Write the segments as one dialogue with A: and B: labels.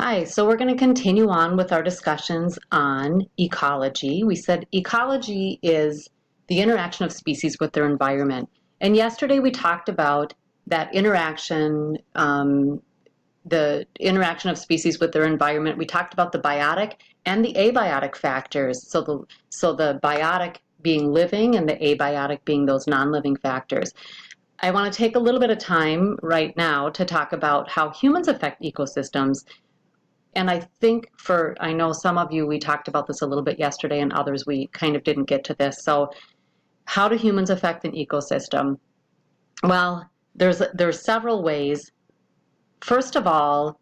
A: Hi, so we're going to continue on with our discussions on ecology. We said ecology is the interaction of species with their environment. And yesterday we talked about that interaction, the interaction of species with their environment. We talked about the biotic and the abiotic factors. So the biotic being living and the abiotic being those non-living factors. I want to take a little bit of time right now to talk about how humans affect ecosystems. And I know some of you, we talked about this a little bit yesterday, and others we kind of didn't get to this. So how do humans affect an ecosystem? Well, there's several ways. First of all,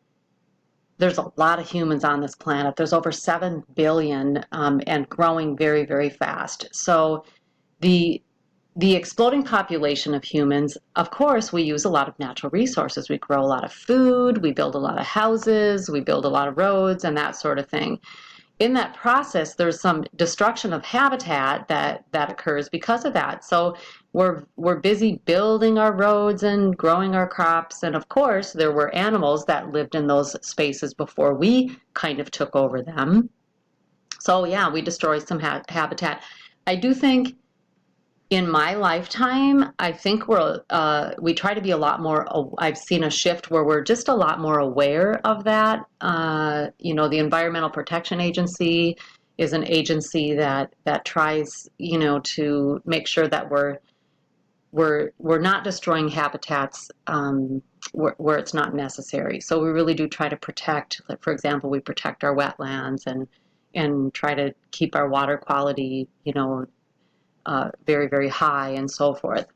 A: there's a lot of humans on this planet. There's over 7 billion and growing very, very fast. So the the exploding population of humans, of course, we use a lot of natural resources. We grow a lot of food, we build a lot of houses, we build a lot of roads, and that sort of thing. In that process, there's some destruction of habitat that occurs because of that. So we're busy building our roads and growing our crops, and of course, there were animals that lived in those spaces before we kind of took over them. So yeah, we destroy some habitat. I do think in my lifetime, I think we try to be a lot more. I've seen a shift where we're just a lot more aware of that. The Environmental Protection Agency is an agency that tries, to make sure that we're not destroying habitats where it's not necessary. So we really do try to protect. Like, for example, we protect our wetlands and try to keep our water quality, very, very high and so forth.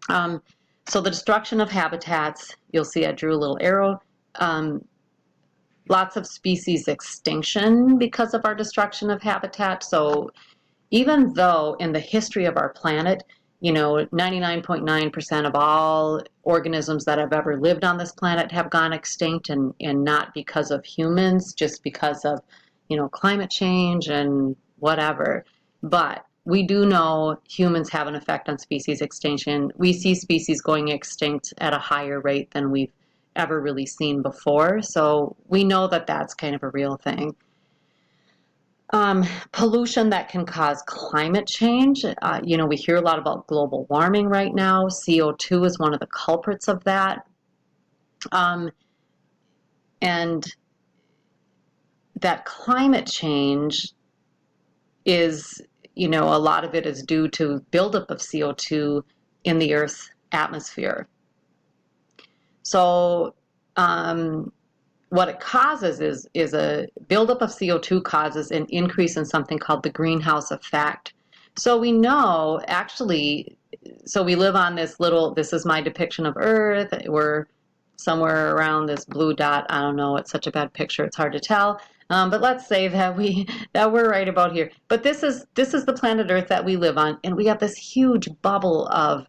A: So the destruction of habitats, you'll see I drew a little arrow. Lots of species extinction because of our destruction of habitat. So even though in the history of our planet, 99.9% of all organisms that have ever lived on this planet have gone extinct, and not because of humans, just because of, climate change and whatever. But we do know humans have an effect on species extinction. We see species going extinct at a higher rate than we've ever really seen before. So we know that that's kind of a real thing. Pollution that can cause climate change. We hear a lot about global warming right now. CO2 is one of the culprits of that. And that climate change is, a lot of it is due to buildup of CO2 in the Earth's atmosphere. So what it causes is a buildup of CO2 causes an increase in something called the greenhouse effect. So we know actually, so we live on this is my depiction of Earth. We're somewhere around this blue dot. I don't know, it's such a bad picture, it's hard to tell. But let's say that we're right about here. But this is the planet Earth that we live on, and we have this huge bubble of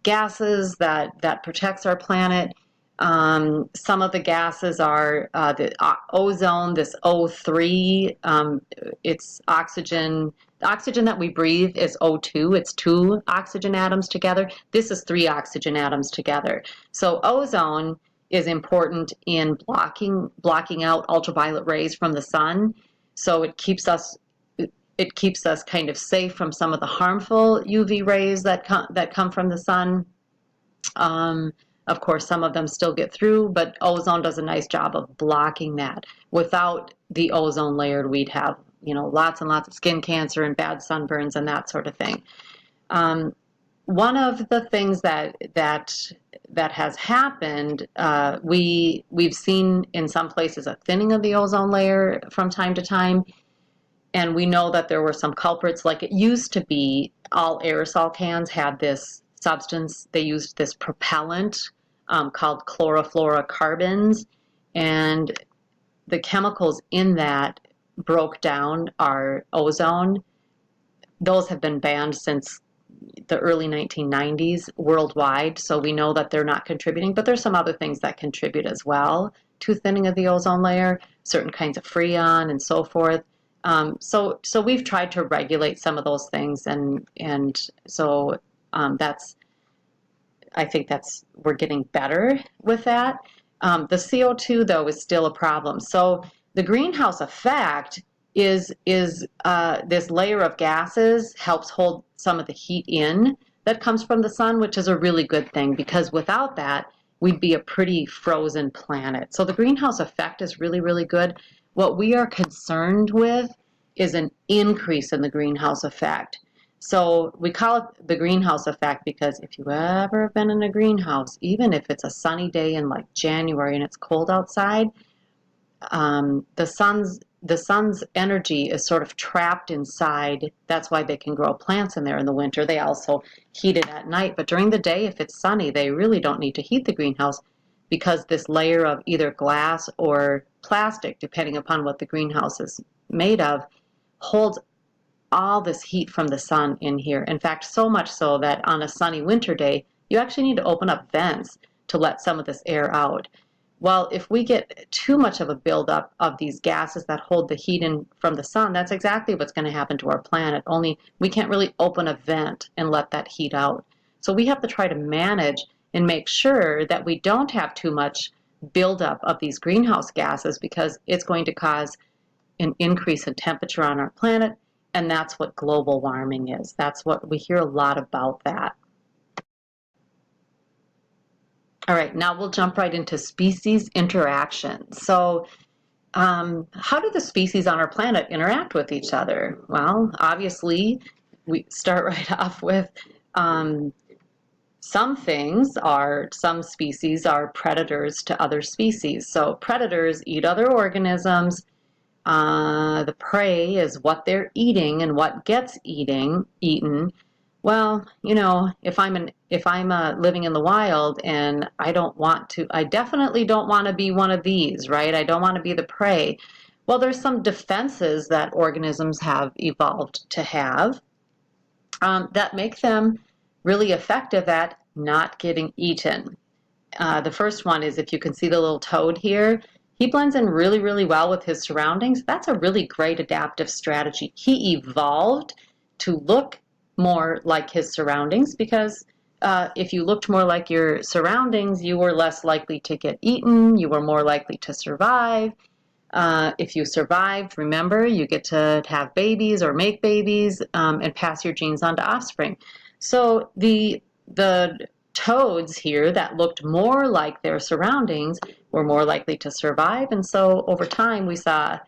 A: gases that protects our planet. Some of the gases are the ozone, this O3. It's oxygen. The oxygen that we breathe is O2. It's 2 oxygen atoms together. This is 3 oxygen atoms together. So ozone is important in blocking out ultraviolet rays from the sun. So it keeps us kind of safe from some of the harmful UV rays that come from the sun. Of course, some of them still get through, but ozone does a nice job of blocking that. Without the ozone layer, we'd have, lots and lots of skin cancer and bad sunburns and that sort of thing. One of the things that has happened, we've seen in some places a thinning of the ozone layer from time to time, and we know that there were some culprits. Like, it used to be all aerosol cans had this substance. They used this propellant called chlorofluorocarbons, and the chemicals in that broke down our ozone. Those have been banned since the early 1990s worldwide, so we know that they're not contributing, but there's some other things that contribute as well to thinning of the ozone layer, certain kinds of freon and so forth. So we've tried to regulate some of those things, and so I think we're getting better with that. The CO2, though, is still a problem. So the greenhouse effect is this layer of gases helps hold some of the heat in that comes from the sun, which is a really good thing, because without that, we'd be a pretty frozen planet. So the greenhouse effect is really, really good. What we are concerned with is an increase in the greenhouse effect. So we call it the greenhouse effect because if you ever have been in a greenhouse, even if it's a sunny day in like January and it's cold outside, the sun's energy is sort of trapped inside. That's why they can grow plants in there in the winter. They also heat it at night, but during the day, if it's sunny, they really don't need to heat the greenhouse because this layer of either glass or plastic, depending upon what the greenhouse is made of, holds all this heat from the sun in here. In fact, so much so that on a sunny winter day, you actually need to open up vents to let some of this air out. Well, if we get too much of a buildup of these gases that hold the heat in from the sun, that's exactly what's going to happen to our planet. Only we can't really open a vent and let that heat out. So we have to try to manage and make sure that we don't have too much buildup of these greenhouse gases because it's going to cause an increase in temperature on our planet, and that's what global warming is. That's what we hear a lot about that. All right, now we'll jump right into species interaction. So how do the species on our planet interact with each other? Well, obviously, we start right off with some species are predators to other species. So predators eat other organisms. The prey is what they're eating and what gets eaten. Well, if I'm living in the wild and I definitely don't want to be one of these, right? I don't want to be the prey. Well, there's some defenses that organisms have evolved to have that make them really effective at not getting eaten. The first one is if you can see the little toad here, he blends in really, really well with his surroundings. That's a really great adaptive strategy. He evolved to look more like his surroundings because if you looked more like your surroundings, you were less likely to get eaten, you were more likely to survive. If you survived, remember, you get to have babies or make babies and pass your genes on to offspring. So the toads here that looked more like their surroundings were more likely to survive. And so over time, we saw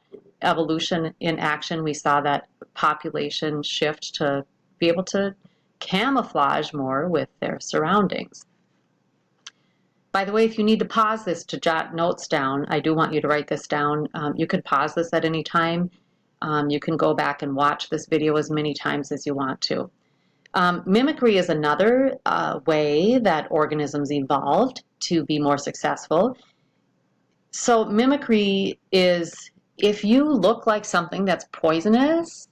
A: evolution in action. We saw that population shift to be able to camouflage more with their surroundings. By the way, if you need to pause this to jot notes down, I do want you to write this down. You can pause this at any time. You can go back and watch this video as many times as you want to. Mimicry is another way that organisms evolved to be more successful. So mimicry is if you look like something that's poisonous,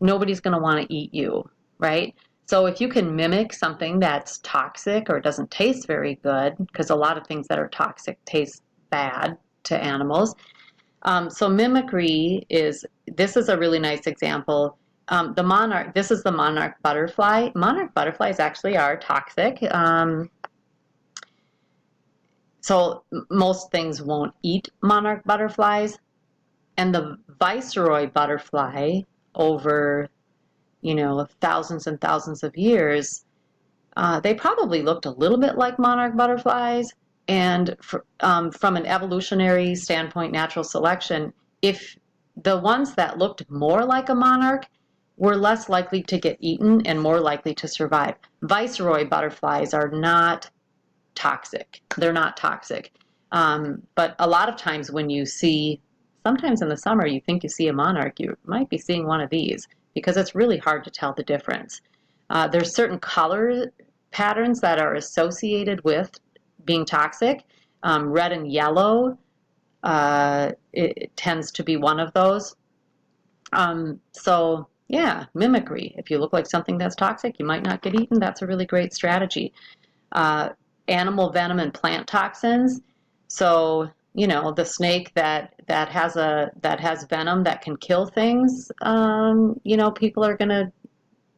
A: nobody's going to want to eat you, right? So if you can mimic something that's toxic or doesn't taste very good, because a lot of things that are toxic taste bad to animals. So mimicry this is a really nice example. This is the monarch butterfly. Monarch butterflies actually are toxic. So most things won't eat monarch butterflies. And the viceroy butterfly over thousands and thousands of years, they probably looked a little bit like monarch butterflies. And from an evolutionary standpoint, natural selection, if the ones that looked more like a monarch were less likely to get eaten and more likely to survive. Viceroy butterflies are not toxic. They're not toxic. But a lot of times sometimes in the summer, you think you see a monarch, you might be seeing one of these because it's really hard to tell the difference. There's certain color patterns that are associated with being toxic. Red and yellow, it tends to be one of those. So yeah, mimicry. If you look like something that's toxic, you might not get eaten. That's a really great strategy. Animal venom and plant toxins. So the snake that has venom that can kill things. People are going to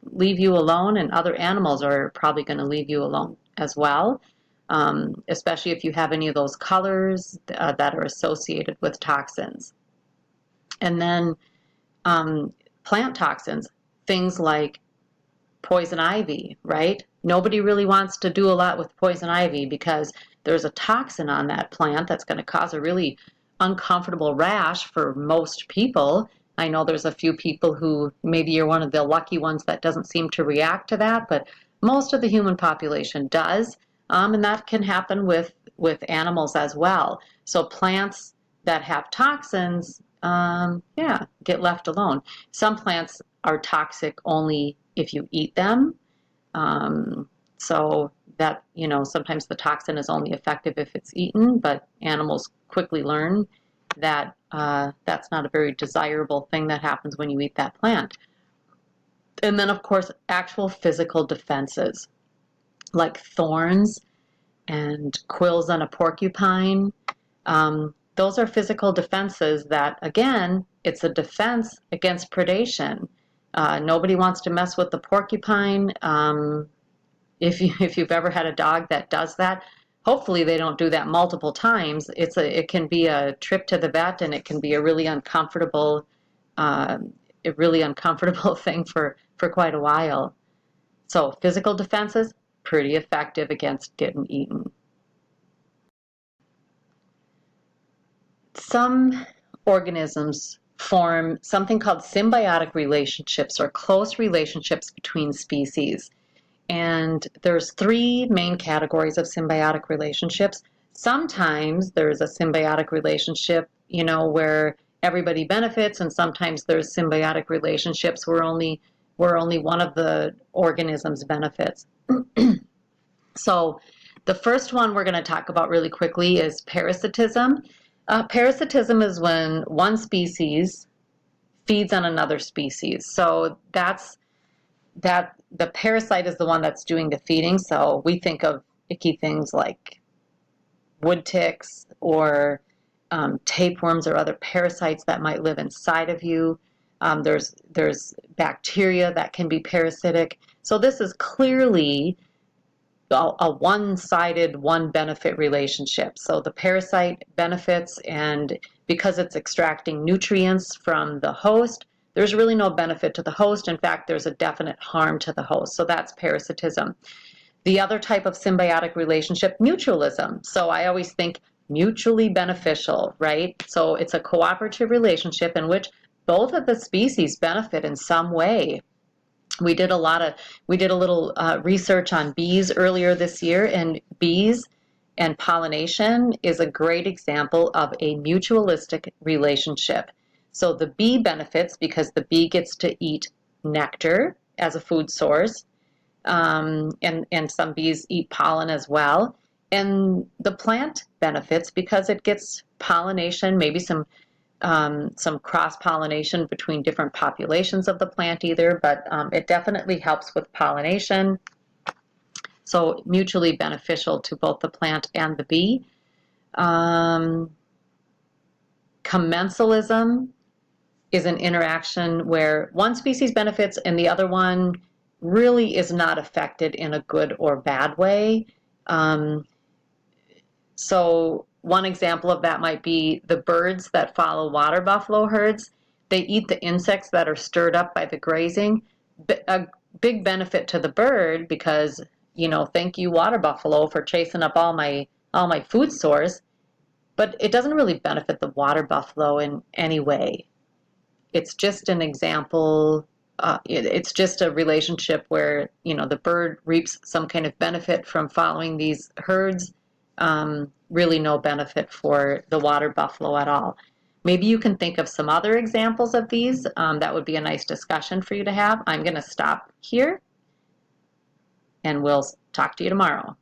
A: leave you alone, and other animals are probably going to leave you alone as well. especially if you have any of those colors that are associated with toxins. And then plant toxins, things like poison ivy, right? Nobody really wants to do a lot with poison ivy because there's a toxin on that plant that's going to cause a really uncomfortable rash for most people. I know there's a few people who maybe you're one of the lucky ones that doesn't seem to react to that, but most of the human population does, and that can happen with animals as well. So plants that have toxins, yeah, get left alone. Some plants are toxic only if you eat them. So that, sometimes the toxin is only effective if it's eaten, but animals quickly learn that that's not a very desirable thing that happens when you eat that plant. And then, of course, actual physical defenses like thorns and quills on a porcupine. Those are physical defenses that, again, it's a defense against predation. Nobody wants to mess with the porcupine. If you've ever had a dog that does that, hopefully they don't do that multiple times. It can be a trip to the vet, and it can be a really uncomfortable thing for quite a while. So physical defenses, pretty effective against getting eaten. Some organisms form something called symbiotic relationships or close relationships between species. And there's three main categories of symbiotic relationships. Sometimes there's a symbiotic relationship, where everybody benefits, and sometimes there's symbiotic relationships where only one of the organisms benefits. So the first one we're going to talk about really quickly is parasitism. Parasitism is when one species feeds on another species. So that the parasite is the one that's doing the feeding. So we think of icky things like wood ticks or tapeworms or other parasites that might live inside of you. There's bacteria that can be parasitic. So this is clearly a one-sided, one-benefit relationship. So the parasite benefits, and because it's extracting nutrients from the host, there's really no benefit to the host. In fact, there's a definite harm to the host. So that's parasitism. The other type of symbiotic relationship, mutualism. So I always think mutually beneficial, right? So it's a cooperative relationship in which both of the species benefit in some way. We did a little research on bees earlier this year, and bees and pollination is a great example of a mutualistic relationship. So the bee benefits because the bee gets to eat nectar as a food source, and some bees eat pollen as well. And the plant benefits because it gets pollination, maybe some cross-pollination between different populations of the plant either, but it definitely helps with pollination. So mutually beneficial to both the plant and the bee. Commensalism is an interaction where one species benefits and the other one really is not affected in a good or bad way. So one example of that might be the birds that follow water buffalo herds. They eat the insects that are stirred up by the grazing. A big benefit to the bird because, thank you water buffalo for chasing up all my food source, but it doesn't really benefit the water buffalo in any way. It's just an example. It's just a relationship where, the bird reaps some kind of benefit from following these herds. Really no benefit for the water buffalo at all. Maybe you can think of some other examples of these. That would be a nice discussion for you to have. I'm going to stop here, and we'll talk to you tomorrow.